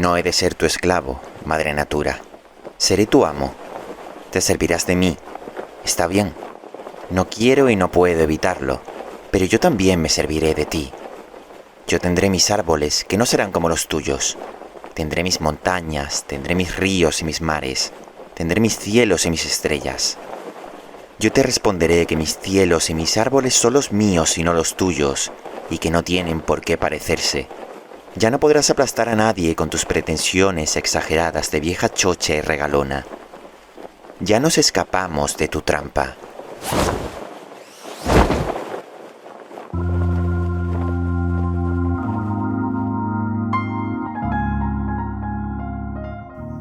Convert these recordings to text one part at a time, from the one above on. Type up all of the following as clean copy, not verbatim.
No he de ser tu esclavo, madre natura. Seré tu amo. Te servirás de mí. Está bien. No quiero y no puedo evitarlo, pero yo también me serviré de ti. Yo tendré mis árboles, que no serán como los tuyos. Tendré mis montañas, tendré mis ríos y mis mares. Tendré mis cielos y mis estrellas. Yo te responderé que mis cielos y mis árboles son los míos y no los tuyos, y que no tienen por qué parecerse. Ya no podrás aplastar a nadie con tus pretensiones exageradas de vieja chocha y regalona. Ya nos escapamos de tu trampa.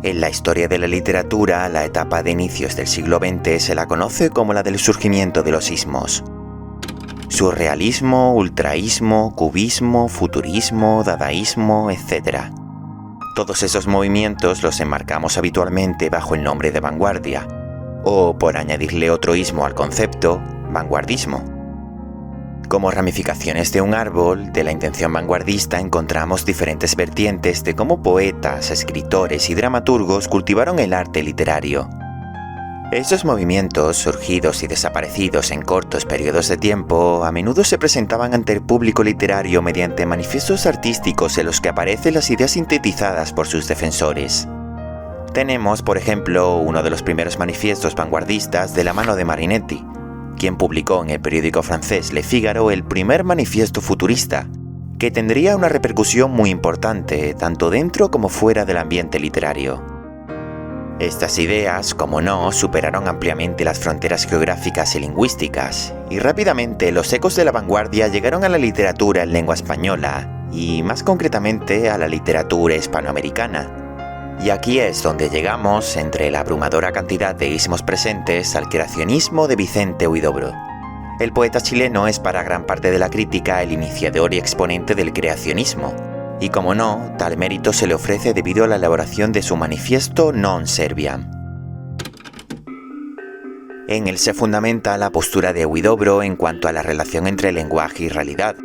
En la historia de la literatura, la etapa de inicios del siglo XX se la conoce como la del surgimiento de los ismos. Surrealismo, ultraísmo, cubismo, futurismo, dadaísmo, etc. Todos esos movimientos los enmarcamos habitualmente bajo el nombre de vanguardia, o, por añadirle otro ismo al concepto, vanguardismo. Como ramificaciones de un árbol, de la intención vanguardista encontramos diferentes vertientes de cómo poetas, escritores y dramaturgos cultivaron el arte literario. Estos movimientos, surgidos y desaparecidos en cortos periodos de tiempo, a menudo se presentaban ante el público literario mediante manifiestos artísticos en los que aparecen las ideas sintetizadas por sus defensores. Tenemos, por ejemplo, uno de los primeros manifiestos vanguardistas de la mano de Marinetti, quien publicó en el periódico francés Le Figaro el primer manifiesto futurista, que tendría una repercusión muy importante tanto dentro como fuera del ambiente literario. Estas ideas, como no, superaron ampliamente las fronteras geográficas y lingüísticas, y rápidamente los ecos de la vanguardia llegaron a la literatura en lengua española, y más concretamente a la literatura hispanoamericana. Y aquí es donde llegamos, entre la abrumadora cantidad de ismos presentes, al creacionismo de Vicente Huidobro. El poeta chileno es para gran parte de la crítica el iniciador y exponente del creacionismo, y como no, tal mérito se le ofrece debido a la elaboración de su manifiesto Non Serviam. En él se fundamenta la postura de Huidobro en cuanto a la relación entre lenguaje y realidad.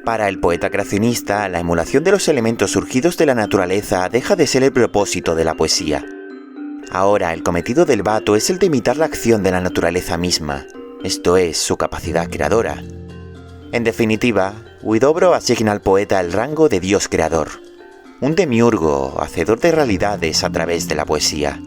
Para el poeta creacionista, la emulación de los elementos surgidos de la naturaleza deja de ser el propósito de la poesía. Ahora, el cometido del vato es el de imitar la acción de la naturaleza misma, esto es, su capacidad creadora. En definitiva, Huidobro asigna al poeta el rango de Dios creador, un demiurgo, hacedor de realidades a través de la poesía.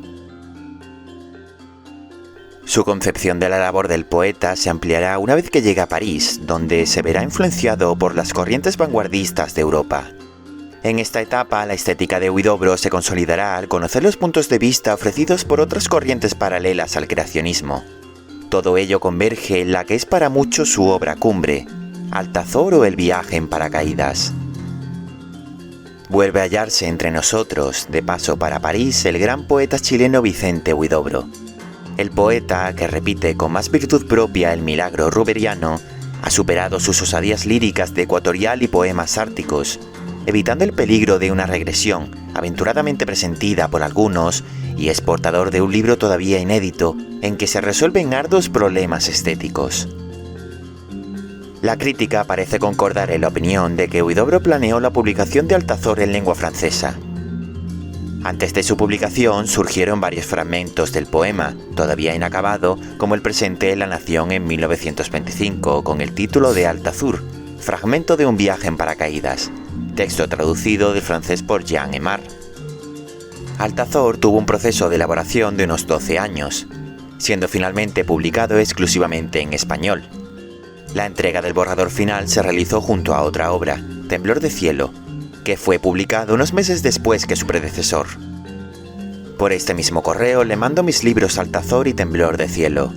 Su concepción de la labor del poeta se ampliará una vez que llegue a París, donde se verá influenciado por las corrientes vanguardistas de Europa. En esta etapa, la estética de Huidobro se consolidará al conocer los puntos de vista ofrecidos por otras corrientes paralelas al creacionismo. Todo ello converge en la que es para muchos su obra cumbre, Altazor o El viaje en paracaídas. Vuelve a hallarse entre nosotros, de paso para París, el gran poeta chileno Vicente Huidobro. El poeta, que repite con más virtud propia el milagro ruberiano, ha superado sus osadías líricas de ecuatorial y poemas árticos, evitando el peligro de una regresión, aventuradamente presentida por algunos, y es portador de un libro todavía inédito, en que se resuelven arduos problemas estéticos. La crítica parece concordar en la opinión de que Huidobro planeó la publicación de Altazor en lengua francesa. Antes de su publicación surgieron varios fragmentos del poema, todavía inacabado, como el presente en La Nación en 1925, con el título de Altazur, fragmento de un viaje en paracaídas, texto traducido del francés por Jean Aimard. Altazor tuvo un proceso de elaboración de unos 12 años, siendo finalmente publicado exclusivamente en español. La entrega del borrador final se realizó junto a otra obra, Temblor de cielo, que fue publicado unos meses después que su predecesor. Por este mismo correo le mando mis libros Altazor y Temblor de cielo.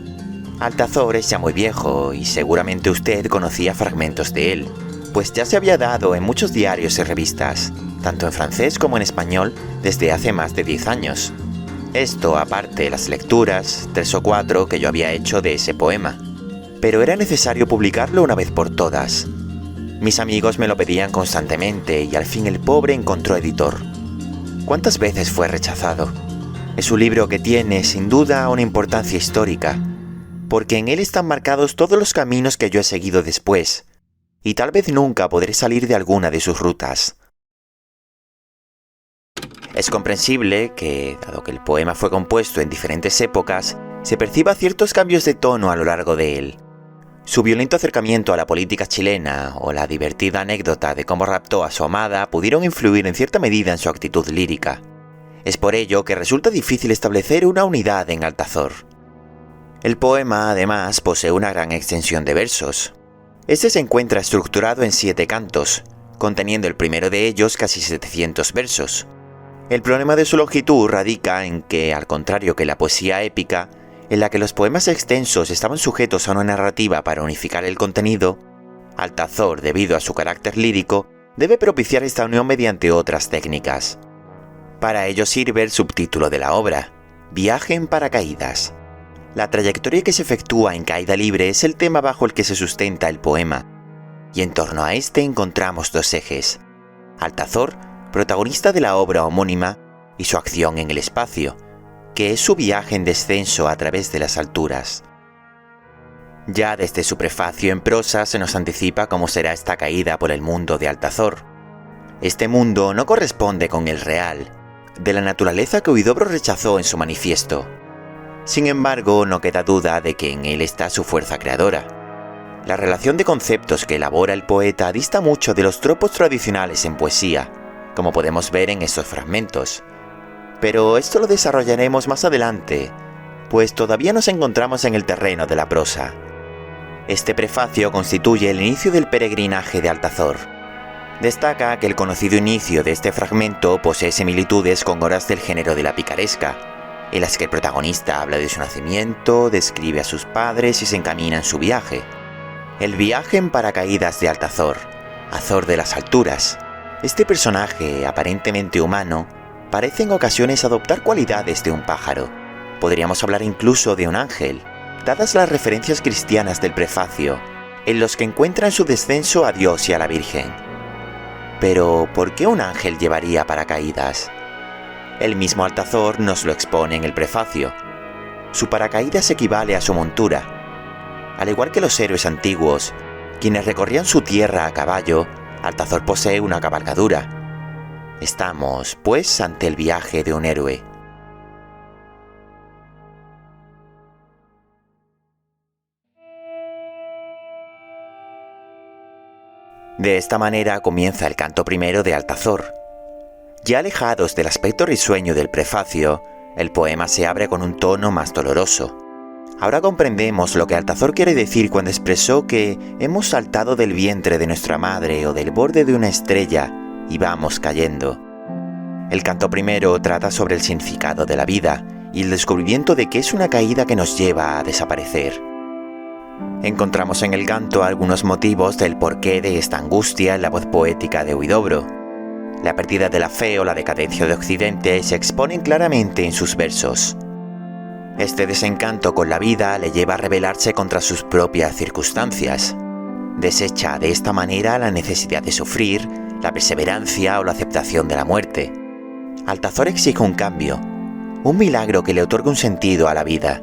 Altazor es ya muy viejo y seguramente usted conocía fragmentos de él, pues ya se había dado en muchos diarios y revistas, tanto en francés como en español, desde hace más de 10 años. Esto aparte de las lecturas, 3 o 4 que yo había hecho de ese poema. Pero era necesario publicarlo una vez por todas. Mis amigos me lo pedían constantemente y al fin el pobre encontró editor. ¿Cuántas veces fue rechazado? Es un libro que tiene, sin duda, una importancia histórica, porque en él están marcados todos los caminos que yo he seguido después, y tal vez nunca podré salir de alguna de sus rutas. Es comprensible que, dado que el poema fue compuesto en diferentes épocas, se perciba ciertos cambios de tono a lo largo de él. Su violento acercamiento a la política chilena o la divertida anécdota de cómo raptó a su amada pudieron influir en cierta medida en su actitud lírica. Es por ello que resulta difícil establecer una unidad en Altazor. El poema, además, posee una gran extensión de versos. Este se encuentra estructurado en 7 cantos, conteniendo el primero de ellos casi 700 versos. El problema de su longitud radica en que, al contrario que la poesía épica, en la que los poemas extensos estaban sujetos a una narrativa para unificar el contenido, Altazor, debido a su carácter lírico, debe propiciar esta unión mediante otras técnicas. Para ello sirve el subtítulo de la obra, Viaje en paracaídas. La trayectoria que se efectúa en caída libre es el tema bajo el que se sustenta el poema, y en torno a este encontramos 2 ejes: Altazor, protagonista de la obra homónima, y su acción en el espacio, que es su viaje en descenso a través de las alturas. Ya desde su prefacio en prosa se nos anticipa cómo será esta caída por el mundo de Altazor. Este mundo no corresponde con el real, de la naturaleza que Huidobro rechazó en su manifiesto. Sin embargo, no queda duda de que en él está su fuerza creadora. La relación de conceptos que elabora el poeta dista mucho de los tropos tradicionales en poesía, como podemos ver en estos fragmentos. Pero esto lo desarrollaremos más adelante, pues todavía nos encontramos en el terreno de la prosa. Este prefacio constituye el inicio del peregrinaje de Altazor. Destaca que el conocido inicio de este fragmento posee similitudes con obras del género de la picaresca, en las que el protagonista habla de su nacimiento, describe a sus padres y se encamina en su viaje. El viaje en paracaídas de Altazor, Azor de las alturas. Este personaje, aparentemente humano, parece en ocasiones adoptar cualidades de un pájaro. Podríamos hablar incluso de un ángel, dadas las referencias cristianas del prefacio, en los que encuentran su descenso a Dios y a la Virgen. Pero, ¿por qué un ángel llevaría paracaídas? El mismo Altazor nos lo expone en el prefacio. Su paracaídas equivale a su montura. Al igual que los héroes antiguos, quienes recorrían su tierra a caballo, Altazor posee una cabalgadura. Estamos, pues, ante el viaje de un héroe. De esta manera comienza el canto primero de Altazor. Ya alejados del aspecto risueño del prefacio, el poema se abre con un tono más doloroso. Ahora comprendemos lo que Altazor quiere decir cuando expresó que hemos saltado del vientre de nuestra madre o del borde de una estrella y vamos cayendo. El canto primero trata sobre el significado de la vida y el descubrimiento de que es una caída que nos lleva a desaparecer. Encontramos en el canto algunos motivos del porqué de esta angustia en la voz poética de Huidobro. La pérdida de la fe o la decadencia de Occidente se exponen claramente en sus versos. Este desencanto con la vida le lleva a rebelarse contra sus propias circunstancias. Desecha de esta manera la necesidad de sufrir, la perseverancia o la aceptación de la muerte. Altazor exige un cambio, un milagro que le otorgue un sentido a la vida.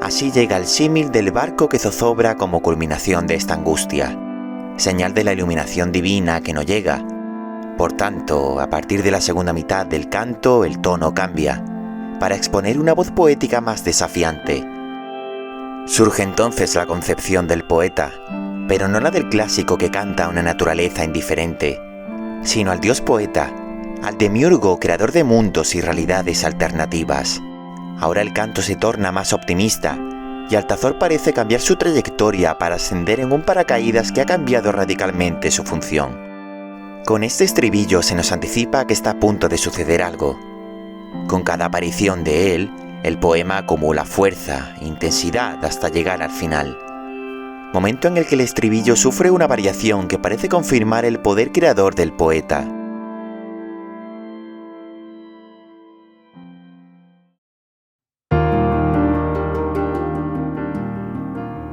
Así llega el símil del barco que zozobra como culminación de esta angustia, señal de la iluminación divina que no llega. Por tanto, a partir de la segunda mitad del canto, el tono cambia, para exponer una voz poética más desafiante. Surge entonces la concepción del poeta, pero no la del clásico que canta a una naturaleza indiferente, sino al dios poeta, al demiurgo creador de mundos y realidades alternativas. Ahora el canto se torna más optimista, y Altazor parece cambiar su trayectoria para ascender en un paracaídas que ha cambiado radicalmente su función. Con este estribillo se nos anticipa que está a punto de suceder algo. Con cada aparición de él, el poema acumula fuerza, intensidad hasta llegar al final. Momento en el que el estribillo sufre una variación que parece confirmar el poder creador del poeta.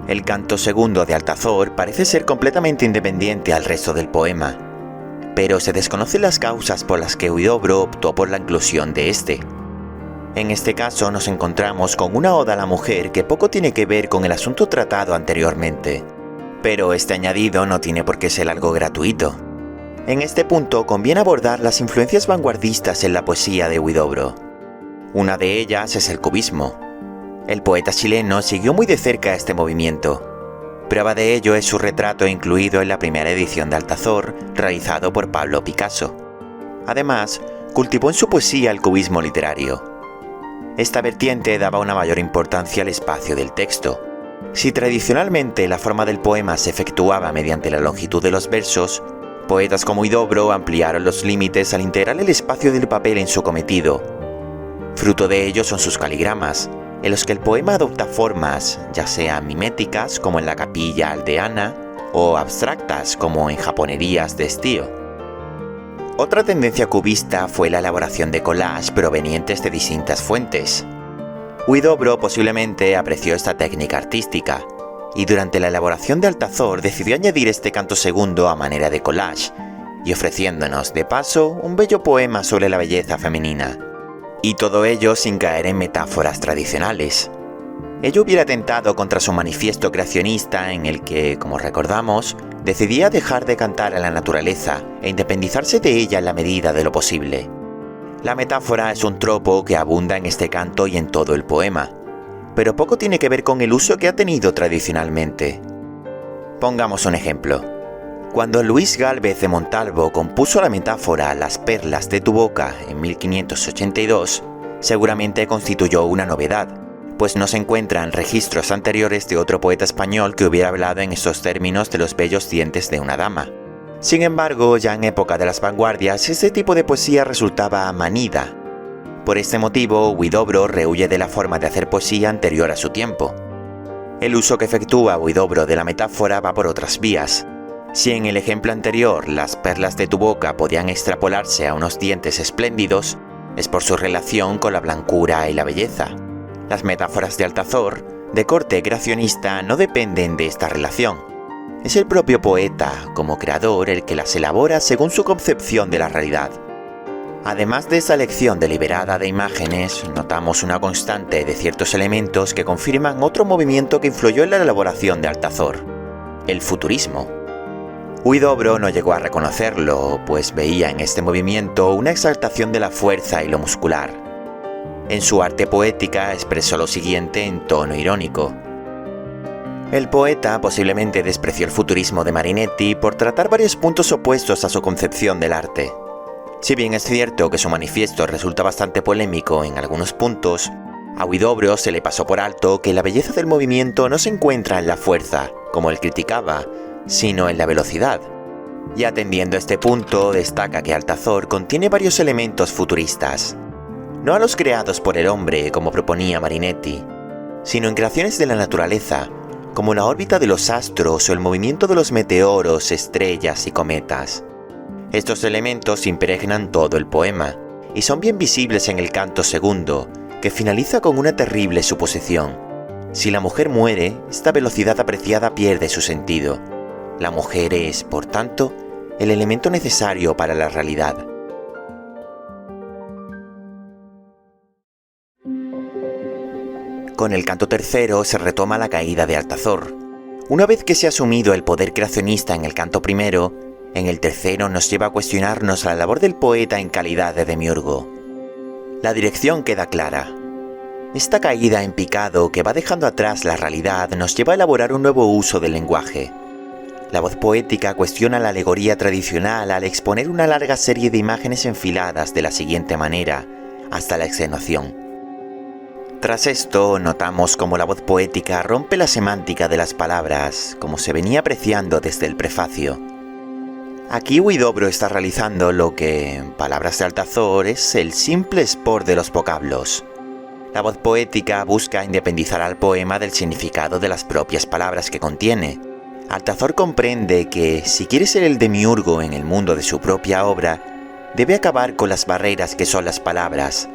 El canto segundo de Altazor parece ser completamente independiente al resto del poema, pero se desconocen las causas por las que Huidobro optó por la inclusión de este. En este caso nos encontramos con una oda a la mujer que poco tiene que ver con el asunto tratado anteriormente, pero este añadido no tiene por qué ser algo gratuito. En este punto conviene abordar las influencias vanguardistas en la poesía de Huidobro. Una de ellas es el cubismo. El poeta chileno siguió muy de cerca este movimiento. Prueba de ello es su retrato incluido en la primera edición de Altazor, realizado por Pablo Picasso. Además, cultivó en su poesía el cubismo literario. Esta vertiente daba una mayor importancia al espacio del texto. Si tradicionalmente la forma del poema se efectuaba mediante la longitud de los versos, poetas como Huidobro ampliaron los límites al integrar el espacio del papel en su cometido. Fruto de ello son sus caligramas, en los que el poema adopta formas, ya sean miméticas como en la capilla aldeana, o abstractas como en japonerías de estío. Otra tendencia cubista fue la elaboración de collages provenientes de distintas fuentes. Huidobro posiblemente apreció esta técnica artística, y durante la elaboración de Altazor decidió añadir este canto segundo a manera de collage, y ofreciéndonos de paso un bello poema sobre la belleza femenina. Y todo ello sin caer en metáforas tradicionales. Ello hubiera atentado contra su manifiesto creacionista en el que, como recordamos, decidía dejar de cantar a la naturaleza e independizarse de ella en la medida de lo posible. La metáfora es un tropo que abunda en este canto y en todo el poema, pero poco tiene que ver con el uso que ha tenido tradicionalmente. Pongamos un ejemplo. Cuando Luis Gálvez de Montalvo compuso la metáfora Las perlas de tu boca en 1582, seguramente constituyó una novedad, pues no se encuentran registros anteriores de otro poeta español que hubiera hablado en estos términos de los bellos dientes de una dama. Sin embargo, ya en época de las vanguardias, este tipo de poesía resultaba manida. Por este motivo, Huidobro rehuye de la forma de hacer poesía anterior a su tiempo. El uso que efectúa Huidobro de la metáfora va por otras vías. Si en el ejemplo anterior las perlas de tu boca podían extrapolarse a unos dientes espléndidos, es por su relación con la blancura y la belleza. Las metáforas de Altazor, de corte creacionista, no dependen de esta relación. Es el propio poeta, como creador, el que las elabora según su concepción de la realidad. Además de esa elección deliberada de imágenes, notamos una constante de ciertos elementos que confirman otro movimiento que influyó en la elaboración de Altazor: el futurismo. Huidobro no llegó a reconocerlo, pues veía en este movimiento una exaltación de la fuerza y lo muscular. En su arte poética expresó lo siguiente en tono irónico. El poeta posiblemente despreció el futurismo de Marinetti por tratar varios puntos opuestos a su concepción del arte. Si bien es cierto que su manifiesto resulta bastante polémico en algunos puntos, a Huidobro se le pasó por alto que la belleza del movimiento no se encuentra en la fuerza, como él criticaba, sino en la velocidad. Y atendiendo a este punto, destaca que Altazor contiene varios elementos futuristas, no a los creados por el hombre, como proponía Marinetti, sino en creaciones de la naturaleza, como la órbita de los astros o el movimiento de los meteoros, estrellas y cometas. Estos elementos impregnan todo el poema, y son bien visibles en el canto segundo, que finaliza con una terrible suposición. Si la mujer muere, esta velocidad apreciada pierde su sentido. La mujer es, por tanto, el elemento necesario para la realidad. Con el canto tercero se retoma la caída de Altazor. Una vez que se ha asumido el poder creacionista en el canto primero, en el tercero nos lleva a cuestionarnos la labor del poeta en calidad de demiurgo. La dirección queda clara. Esta caída en picado que va dejando atrás la realidad nos lleva a elaborar un nuevo uso del lenguaje. La voz poética cuestiona la alegoría tradicional al exponer una larga serie de imágenes enfiladas de la siguiente manera, hasta la extenuación. Tras esto, notamos cómo la voz poética rompe la semántica de las palabras, como se venía apreciando desde el prefacio. Aquí Huidobro está realizando lo que, en palabras de Altazor, es el simple sport de los vocablos. La voz poética busca independizar al poema del significado de las propias palabras que contiene. Altazor comprende que, si quiere ser el demiurgo en el mundo de su propia obra, debe acabar con las barreras que son las palabras.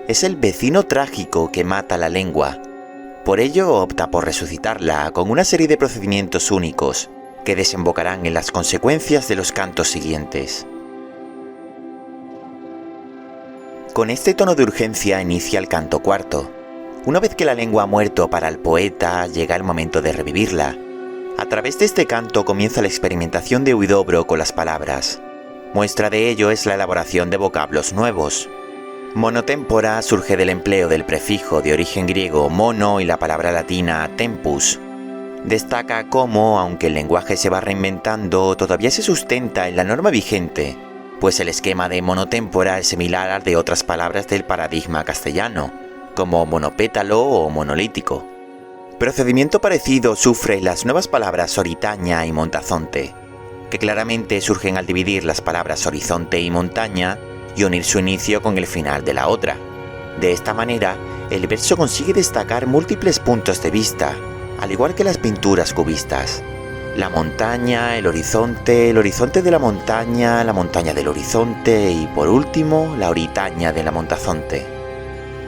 Es el vecino trágico que mata la lengua. Por ello opta por resucitarla con una serie de procedimientos únicos, que desembocarán en las consecuencias de los cantos siguientes. Con este tono de urgencia inicia el canto cuarto. Una vez que la lengua ha muerto para el poeta, llega el momento de revivirla. A través de este canto comienza la experimentación de Huidobro con las palabras. Muestra de ello es la elaboración de vocablos nuevos. Monotémpora surge del empleo del prefijo de origen griego mono y la palabra latina tempus. Destaca cómo, aunque el lenguaje se va reinventando, todavía se sustenta en la norma vigente, pues el esquema de monotémpora es similar al de otras palabras del paradigma castellano, como monopétalo o monolítico. Procedimiento parecido sufren las nuevas palabras oritaña y montazonte, que claramente surgen al dividir las palabras horizonte y montaña y unir su inicio con el final de la otra. De esta manera, el verso consigue destacar múltiples puntos de vista, al igual que las pinturas cubistas. La montaña, el horizonte de la montaña del horizonte y, por último, la oritaña de la montazonte.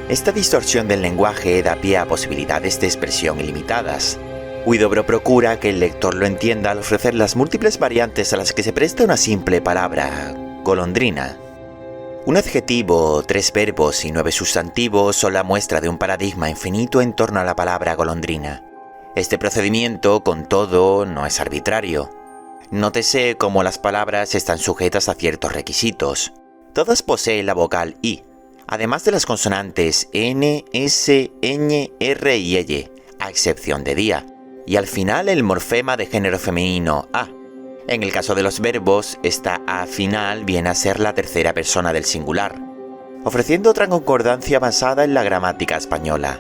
Esta distorsión del lenguaje da pie a posibilidades de expresión ilimitadas. Huidobro procura que el lector lo entienda al ofrecer las múltiples variantes a las que se presta una simple palabra, golondrina. Un adjetivo, 3 verbos y 9 sustantivos son la muestra de un paradigma infinito en torno a la palabra golondrina. Este procedimiento, con todo, no es arbitrario. Nótese cómo las palabras están sujetas a ciertos requisitos. Todas poseen la vocal I, además de las consonantes N, S, ñ, R y L, a excepción de día, y al final el morfema de género femenino A. En el caso de los verbos, esta A final viene a ser la tercera persona del singular, ofreciendo otra concordancia basada en la gramática española.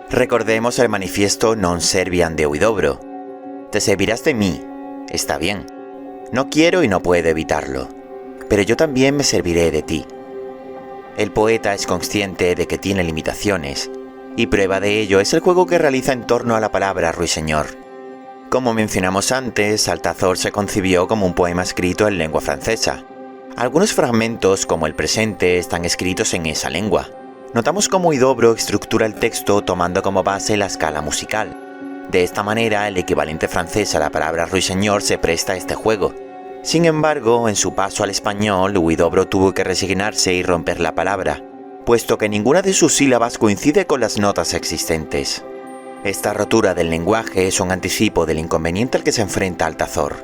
Recordemos el manifiesto Non serviam de Huidobro. Te servirás de mí, está bien. No quiero y no puedo evitarlo, pero yo también me serviré de ti. El poeta es consciente de que tiene limitaciones, y prueba de ello es el juego que realiza en torno a la palabra ruiseñor. Como mencionamos antes, Altazor se concibió como un poema escrito en lengua francesa. Algunos fragmentos, como el presente, están escritos en esa lengua. Notamos cómo Huidobro estructura el texto tomando como base la escala musical. De esta manera, el equivalente francés a la palabra ruiseñor se presta a este juego. Sin embargo, en su paso al español, Huidobro tuvo que resignarse y romper la palabra, puesto que ninguna de sus sílabas coincide con las notas existentes. Esta rotura del lenguaje es un anticipo del inconveniente al que se enfrenta Altazor.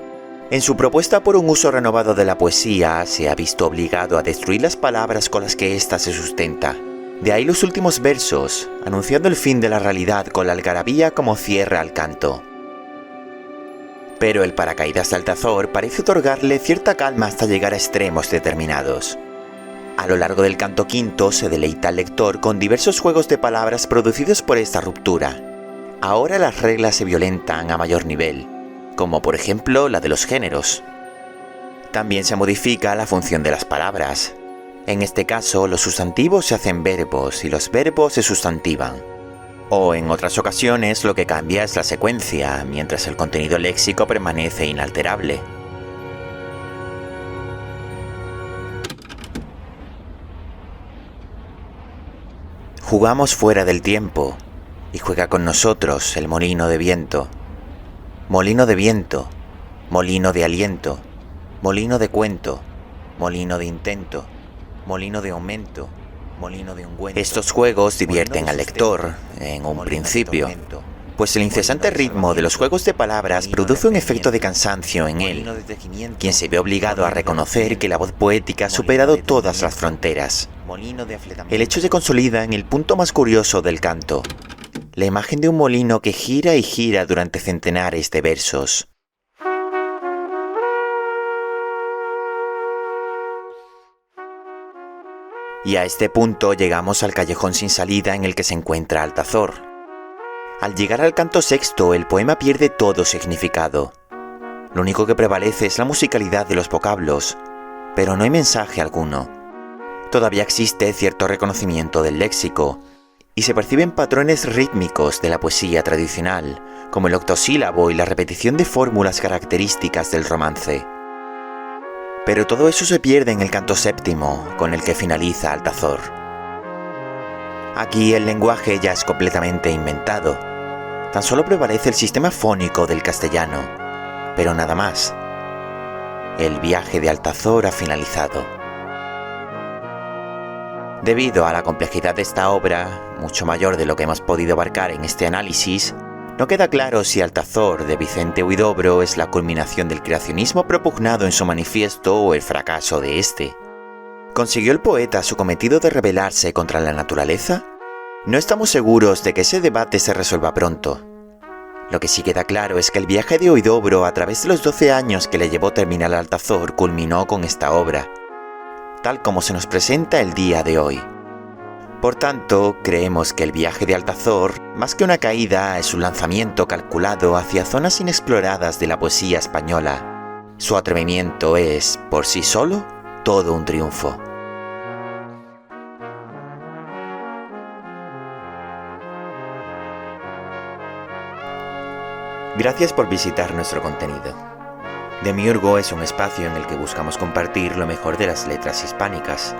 En su propuesta por un uso renovado de la poesía, se ha visto obligado a destruir las palabras con las que ésta se sustenta. De ahí los últimos versos, anunciando el fin de la realidad con la algarabía como cierre al canto. Pero el paracaídas de Altazor parece otorgarle cierta calma hasta llegar a extremos determinados. A lo largo del canto quinto se deleita al lector con diversos juegos de palabras producidos por esta ruptura. Ahora las reglas se violentan a mayor nivel, como por ejemplo la de los géneros. También se modifica la función de las palabras. En este caso, los sustantivos se hacen verbos y los verbos se sustantivan. O en otras ocasiones lo que cambia es la secuencia, mientras el contenido léxico permanece inalterable. Jugamos fuera del tiempo, y juega con nosotros el molino de viento. Molino de viento, molino de aliento, molino de cuento, molino de intento, molino de aumento, molino de ungüento. Estos juegos divierten al lector, en un principio, pues el incesante ritmo de los juegos de palabras produce un efecto de cansancio en él, quien se ve obligado a reconocer que la voz poética ha superado todas las fronteras. El hecho se consolida en el punto más curioso del canto, la imagen de un molino que gira y gira durante centenares de versos. Y a este punto llegamos al callejón sin salida en el que se encuentra Altazor. Al llegar al canto sexto, el poema pierde todo significado. Lo único que prevalece es la musicalidad de los vocablos, pero no hay mensaje alguno. Todavía existe cierto reconocimiento del léxico, y se perciben patrones rítmicos de la poesía tradicional, como el octosílabo y la repetición de fórmulas características del romance. Pero todo eso se pierde en el canto séptimo, con el que finaliza Altazor. Aquí el lenguaje ya es completamente inventado. Tan solo prevalece el sistema fónico del castellano, pero nada más. El viaje de Altazor ha finalizado. Debido a la complejidad de esta obra, mucho mayor de lo que hemos podido abarcar en este análisis, No queda claro si Altazor de Vicente Huidobro es la culminación del creacionismo propugnado en su manifiesto o el fracaso de este. ¿Consiguió el poeta su cometido de rebelarse contra la naturaleza? No estamos seguros de que ese debate se resuelva pronto. Lo que sí queda claro es que el viaje de Huidobro a través de los 12 años que le llevó terminar Altazor culminó con esta obra, tal como se nos presenta el día de hoy. Por tanto, creemos que el viaje de Altazor, más que una caída, es un lanzamiento calculado hacia zonas inexploradas de la poesía española. Su atrevimiento es, por sí solo, todo un triunfo. Gracias por visitar nuestro contenido. Demiurgo es un espacio en el que buscamos compartir lo mejor de las letras hispánicas.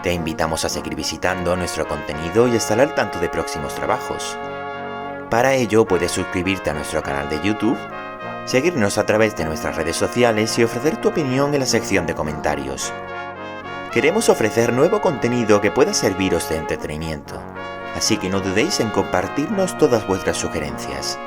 Te invitamos a seguir visitando nuestro contenido y estar al tanto de próximos trabajos. Para ello puedes suscribirte a nuestro canal de YouTube, seguirnos a través de nuestras redes sociales y ofrecer tu opinión en la sección de comentarios. Queremos ofrecer nuevo contenido que pueda serviros de entretenimiento, así que no dudéis en compartirnos todas vuestras sugerencias.